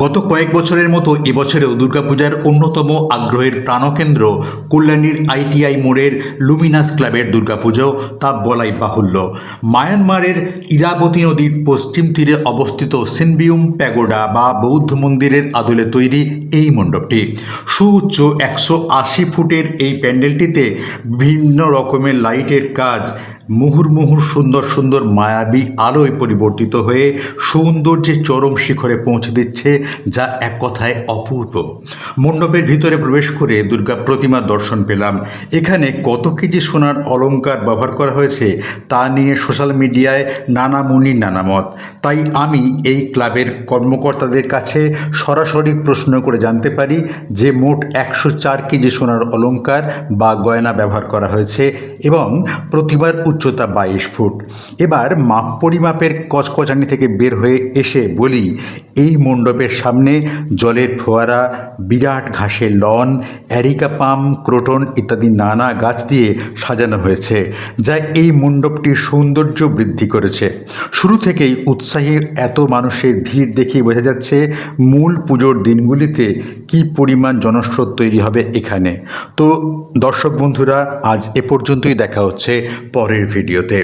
গত কয়েক বছরের মতো এবছরেও দুর্গাপূজার অন্যতম আগ্রহের প্রাণকেন্দ্র কল্যাণীর আইটিআই মোড়ের লুমিনাস ক্লাবের দুর্গাপুজো, তা বলাই বাহুল্য। মায়ানমারের ইরাবতী নদীর পশ্চিম তীরে অবস্থিত সিনবিউম প্যাগোডা বা বৌদ্ধ মন্দিরের আদলে তৈরি এই মণ্ডপটি সুউচ্চ 180 ফুটের এই প্যান্ডেলটিতে ভিন্ন রকমের লাইটের কাজ মুহুর্মুহুর সুন্দর সুন্দর মায়াবী আলোয় পরিবর্তিত হয়ে সৌন্দর্যের চরম শিখরে পৌঁছে দিচ্ছে, যা এক কথায় অপূর্ব। মণ্ডপের ভিতরে প্রবেশ করে দুর্গা প্রতিমার দর্শন পেলাম। এখানে কত কেজি সোনার অলংকার ব্যবহার করা হয়েছে তা নিয়ে সোশ্যাল মিডিয়ায় নানা মুনির নানা মত। তাই আমি এই ক্লাবের কর্মকর্তাদের কাছে সরাসরি প্রশ্ন করে জানতে পারি যে মোট 104 কেজি সোনার অলংকার বা গয়না ব্যবহার করা হয়েছে এবং প্রতিমার উচ্চতা 22 ফুট। এবার মাপ পরিমাপের কচকচানি থেকে বের হয়ে এসে বলি, এই মণ্ডপের সামনে জলের ফোয়ারা, বিরাট ঘাসের লন, অ্যারিকা পাম, ক্রোটন ইত্যাদি নানা গাছ দিয়ে সাজানো হয়েছে, যা এই মণ্ডপটির সৌন্দর্য বৃদ্ধি করেছে। শুরু থেকেই উৎসাহী এত মানুষের ভিড় দেখে বোঝা যাচ্ছে মূল পুজোর দিনগুলিতে কী পরিমাণ জনস্রোত তৈরি হবে এখানে। তো দর্শক বন্ধুরা, আজ এ পর্যন্তই, দেখা হচ্ছে পরের ভিডিওতে।